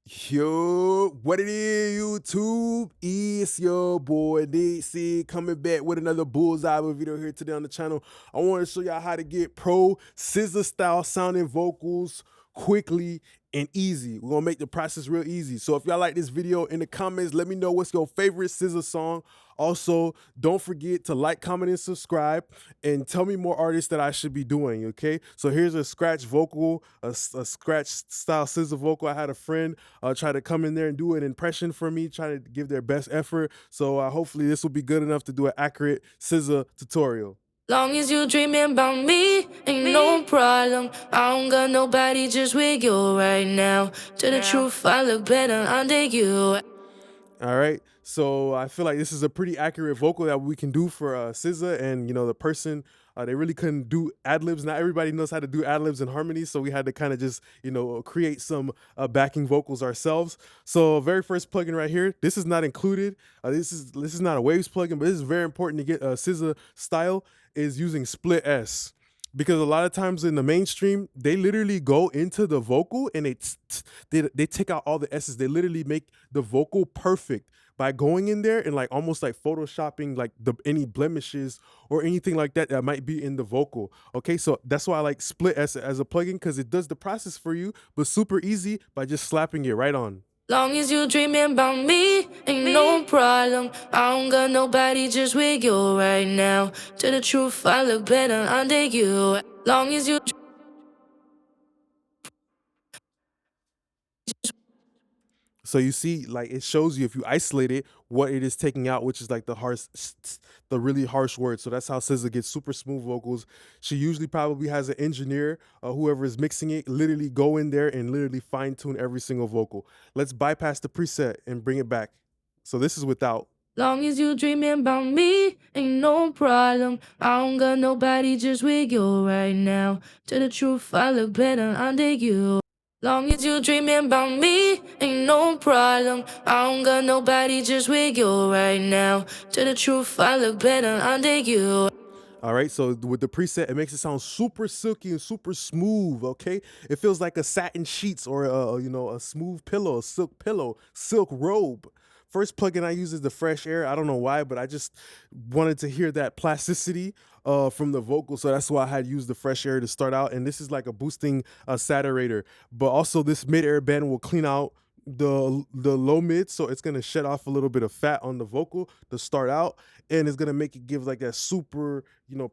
Yo, what it is, YouTube? It's your boy De-essing coming back with another bullseye video here today on the channel. I want to show y'all how to get pro SZA style sounding vocals quickly and easy. We're gonna make the process real easy. So if y'all like this video, in the comments, let me know what's your favorite SZA song. Also, don't forget to like, comment, and subscribe, and tell me more artists that I should be doing, okay? So here's a scratch vocal, a scratch style SZA vocal. I had a friend try to come in there and do an impression for me, try to give their best effort. So hopefully this will be good enough to do an accurate SZA tutorial. Long as you dreaming about me, ain't no problem. I don't got nobody just with you right now. To the truth, I look better under you. All right, so I feel like this is a pretty accurate vocal that we can do for SZA, and the person they really couldn't do ad libs. Not everybody knows how to do ad libs and harmonies, so we had to kind of just create some backing vocals ourselves. So very first plugin right here, this is not included. This is not a Waves plugin, but this is very important to get SZA style, is using Split S. Because a lot of times in the mainstream, they literally go into the vocal and they take out all the S's. They literally make the vocal perfect by going in there and like almost like photoshopping like any blemishes or anything like that that might be in the vocal. Okay, so that's why I like Split S as a plugin, because it does the process for you, but super easy by just slapping it right on. Long as you dreaming about me, ain't no problem. I don't got nobody just with you right now. To the truth, I look better under you. Long as you So you see, like it shows you if you isolate it, what it is taking out, which is like the really harsh words. So that's how SZA gets super smooth vocals. She usually probably has an engineer, whoever is mixing it, literally go in there and literally fine tune every single vocal. Let's bypass the preset and bring it back. So this is without. Long as you dreaming about me, ain't no problem. I don't got nobody just with you right now. To the truth, I look better under you. Long as you dreaming about me, ain't no problem. I don't got nobody just with you right now. To the truth, I look better under you. All right, so with the preset, it makes it sound super silky and super smooth. Okay, it feels like a satin sheets or a smooth pillow, a silk robe. First plugin I use is the Fresh Air. I don't know why, but I just wanted to hear that plasticity from the vocal, so that's why I had used the Fresh Air to start out. And this is like a boosting saturator, but also this mid air band will clean out the low mid, so it's gonna shed off a little bit of fat on the vocal to start out, and it's gonna make it give like that super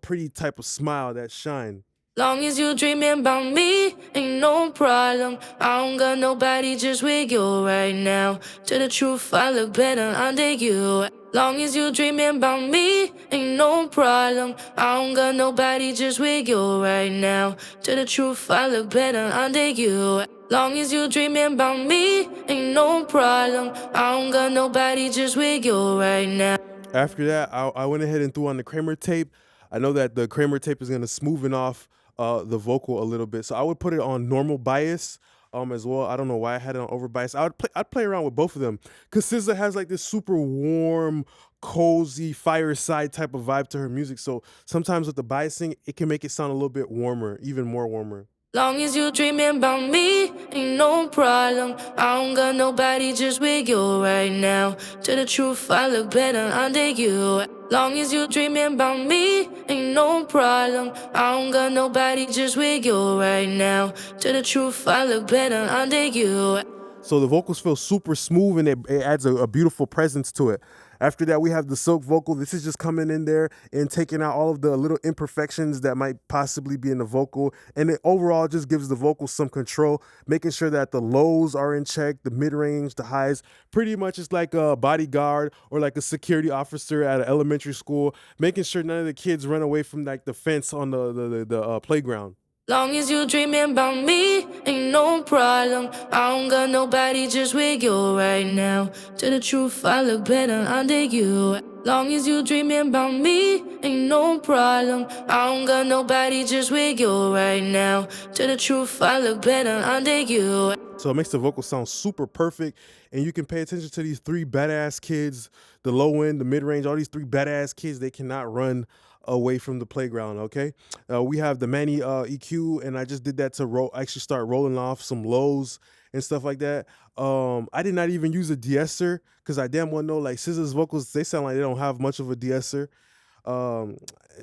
pretty type of smile, that shine. Long as you dreaming about me, ain't no problem. I don't got nobody just with you right now. To the truth, I look better under you. Long as you dreaming about me, ain't no problem. I don't got nobody just with you right now. To the truth, I look better under you. Long as you dreaming about me, ain't no problem. I don't got nobody just with you right now. After that, I went ahead and threw on the Kramer tape. I know that the Kramer tape is gonna smoothen off the vocal a little bit, so I would put it on normal bias as well. I don't know why I had it on over bias. I'd play around with both of them, because SZA has like this super warm, cozy, fireside type of vibe to her music. So sometimes with the biasing, it can make it sound a little bit warmer, even more warmer. Long as you dreaming about me, ain't no problem. I don't got nobody just with you right now. To the truth, I look better under you. Long as you dreaming about me, ain't no problem. I don't got nobody just with you right now. To the truth, I look better under you. So the vocals feel super smooth, and it adds a beautiful presence to it. After that, we have the silk vocal. This is just coming in there and taking out all of the little imperfections that might possibly be in the vocal. And it overall just gives the vocal some control, making sure that the lows are in check, the mid-range, the highs. Pretty much it's like a bodyguard or like a security officer at an elementary school, making sure none of the kids run away from like the fence on the playground. Long as you dreaming about me, ain't no problem. I don't got nobody just with you right now. To the truth, I look better under you. Long as you dreaming about me, ain't no problem. I don't got nobody just with you right now. To the truth, I look better under you. So it makes the vocal sound super perfect, and you can pay attention to these three badass kids, the low end, the mid range, all these three badass kids. They cannot run away from the playground. Okay, we have the Manny EQ, and I just did that to actually start rolling off some lows and stuff like that. I did not even use a de-esser because I damn well know like SZA's vocals, they sound like they don't have much of a de-esser. um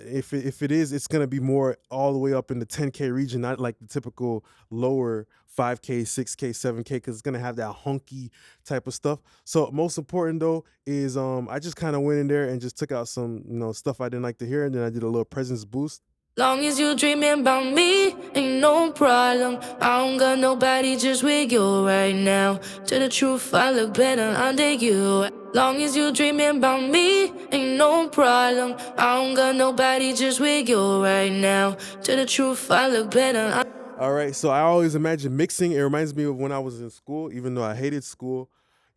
if it is, it's gonna be more all the way up in the 10K region, not like the typical lower 5K, 6K, 7K, because it's gonna have that honky type of stuff. So most important though is I just kind of went in there and just took out some, stuff I didn't like to hear, and then I did a little presence boost. Long as you dreaming about me, ain't no problem. I don't got nobody just with you right now. To the truth, I look better under you. Long as you dreaming about me, ain't no problem. I don't got nobody just with you right now. To the truth, I look better. All right, so I always imagine mixing. It reminds me of when I was in school, even though I hated school.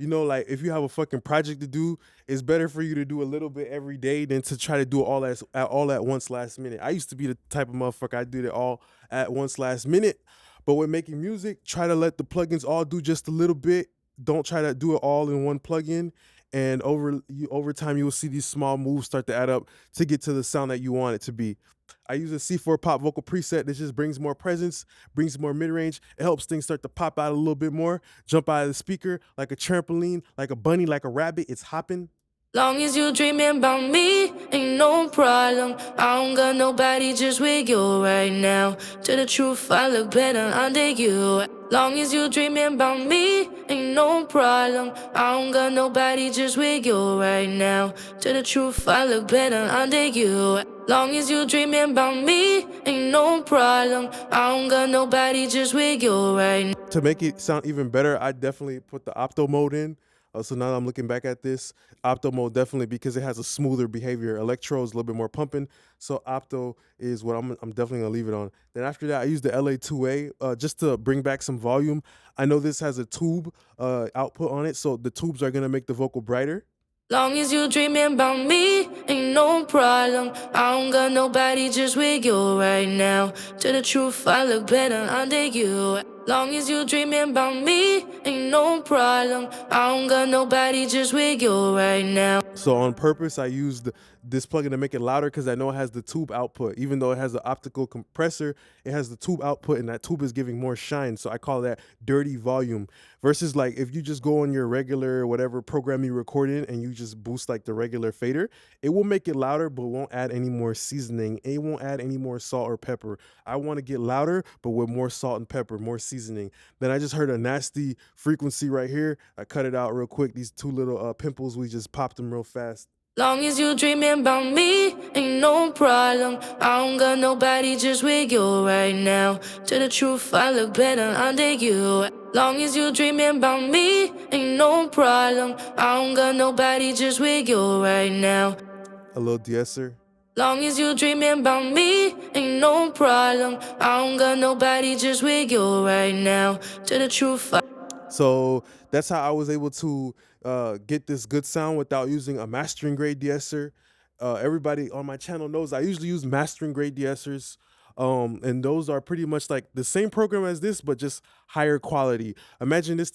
Like if you have a fucking project to do, it's better for you to do a little bit every day than to try to do all at once last minute. I used to be the type of motherfucker I did it all at once last minute. But when making music, try to let the plugins all do just a little bit. Don't try to do it all in one plugin. And over time, you will see these small moves start to add up to get to the sound that you want it to be. I use a C4 pop vocal preset that just brings more presence, brings more mid-range. It helps things start to pop out a little bit more, jump out of the speaker like a trampoline, like a bunny, like a rabbit. It's hopping. Long as you dreaming about me, ain't no problem. I don't got nobody just with you right now. To the truth, I look better under you. Long as you dreaming about me, ain't no problem. I don't got nobody just with you right now. To the truth, I look better under you. Long as you dreaming about me, ain't no problem. I don't got nobody just with you right now. To make it sound even better, I definitely put the opto mode in. So now that I'm looking back at this, opto mode definitely, because it has a smoother behavior. Electro is a little bit more pumping, so opto is what I'm definitely gonna leave it on. Then after that, I use the LA2A just to bring back some volume. I know this has a tube output on it, so the tubes are gonna make the vocal brighter. Long as you dreaming about me, ain't no problem. I don't got nobody just with you right now. To the truth, I look better under you. Long as you dreaming about me, ain't no problem. I don't got nobody just with you right now. So on purpose, I used this plugin to make it louder because I know it has the tube output. Even though it has the optical compressor, it has the tube output, and that tube is giving more shine. So I call that dirty volume. Versus like if you just go on your regular whatever program you record in and you just boost like the regular fader, it will make it louder, but won't add any more seasoning. It won't add any more salt or pepper. I want to get louder, but with more salt and pepper, more seasoning. Then I just heard a nasty frequency right here. I cut it out real quick. These two little pimples, we just popped them real fast. Long as you dreaming about me, ain't no problem. I don't got nobody just with you right now. To the truth, I look better under you. Long as you dreaming about me, ain't no problem. I don't got nobody just with you right now. A little de-esser. Long as you dreaming about me, ain't no problem. I don't got nobody just with you right now. To the truth. So that's how I was able to get this good sound without using a mastering grade de-esser. Everybody on my channel knows I usually use mastering grade de-essers. And those are pretty much like the same program as this, but just higher quality. Imagine this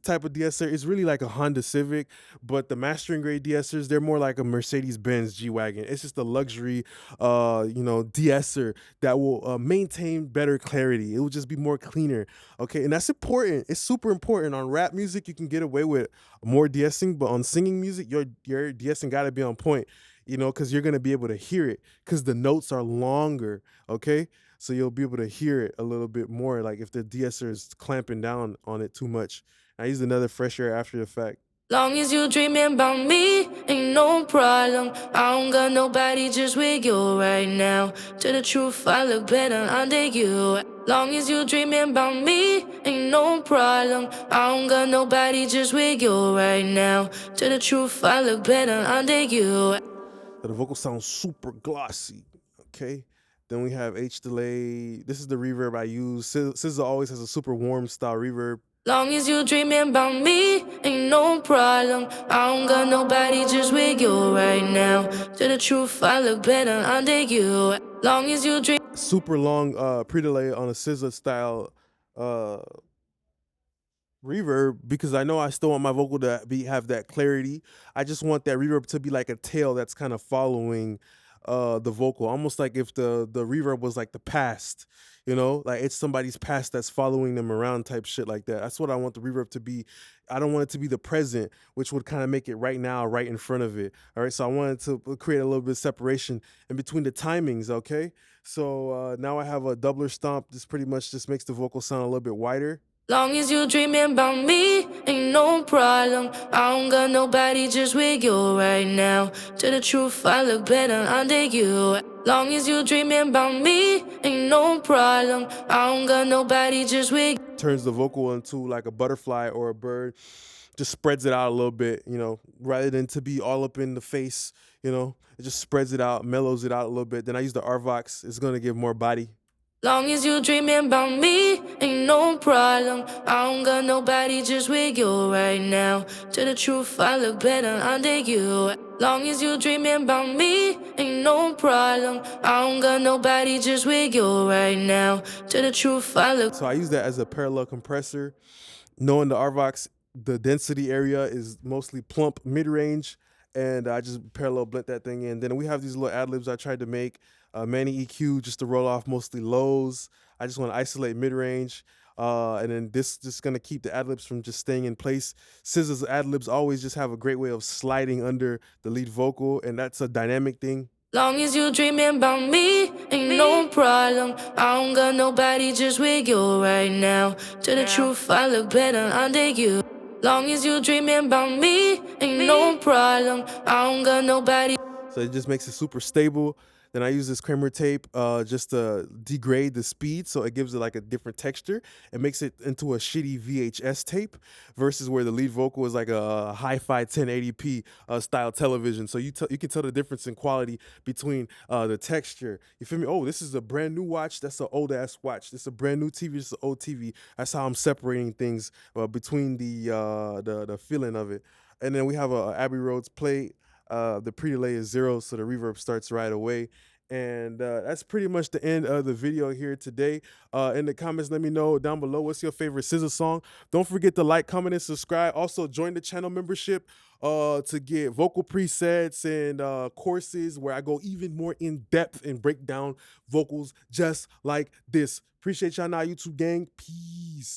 type of de-esser is really like a Honda Civic, but the mastering grade de-essers, they're more like a Mercedes-Benz G-Wagon. It's just a luxury, de-esser that will maintain better clarity. It will just be more cleaner. Okay, and that's important. It's super important. On rap music, you can get away with more de-essing, but on singing music, your de-essing gotta be on point. Because you're gonna be able to hear it because the notes are longer, okay? So you'll be able to hear it a little bit more, like if the de-esser is clamping down on it too much. I used another fresh air after the fact. Long as you dreaming about me, ain't no problem. I don't got nobody just with you right now. To the truth, I look better under you. Long as you dreaming about me, ain't no problem. I don't got nobody just with you right now. To the truth, I look better under you. So the vocal sounds super glossy, okay? Then we have H delay. This is the reverb I use. SZA always has a super warm style reverb. Long as you dreaming about me, ain't no problem. I don't got nobody just with you right now. To the truth, I look better under you. Long as you dream. Super long pre-delay on a SZA style reverb because I know I still want my vocal to have that clarity. I just want that reverb to be like a tail that's kind of following the vocal, almost like if the reverb was like the past, you know, like it's somebody's past that's following them around type shit like that. That's what I want the reverb to be. I don't want it to be the present, which would kind of make it right now, right in front of it. All right, so I wanted to create a little bit of separation in between the timings. Okay, so now I have a doubler stomp. This pretty much just makes the vocal sound a little bit wider. Long as you dreaming about me, ain't no problem. I don't got nobody just with you right now. To the truth, I look better under you. Long as you dreaming about me, ain't no problem. I don't got nobody just with. Turns the vocal into like a butterfly or a bird, just spreads it out a little bit, you know, rather than to be all up in the face, you know, it just spreads it out, mellows it out a little bit. Then I use the RVOX, it's gonna give more body. Long as you dreaming about me, ain't no problem. I don't got nobody just with you right now. To the truth, I look better under you. Long as you dreaming about me, ain't no problem. I don't got nobody just with you right now. To the truth, I look. So I use that as a parallel compressor. Knowing the RVOX, the density area is mostly plump mid-range, and I just parallel blend that thing in. Then we have these little ad libs I tried to make, Manny EQ just to roll off mostly lows. I just want to isolate mid-range. And then this just gonna keep the ad libs from just staying in place. SZA's ad libs always just have a great way of sliding under the lead vocal, and that's a dynamic thing. Long as you dreaming about me, ain't no problem. I don't got nobody just with you right now. To the truth, I look better under you. Long as you dreaming about me, ain't no problem. I don't got nobody. So it just makes it super stable. Then I use this Kramer tape just to degrade the speed, so it gives it like a different texture. It makes it into a shitty VHS tape versus where the lead vocal is like a hi-fi 1080p style television. So you can tell the difference in quality between the texture. You feel me? Oh, this is a brand new watch. That's an old ass watch. This is a brand new TV. This is an old TV. That's how I'm separating things between the feeling of it. And then we have a Abbey Roads plate. The pre-delay is 0, so the reverb starts right away. And that's pretty much the end of the video here today. In the comments, let me know down below what's your favorite SZA song. Don't forget to like, comment, and subscribe. Also, join the channel membership to get vocal presets and courses where I go even more in depth and break down vocals just like this. Appreciate y'all now, YouTube gang. Peace.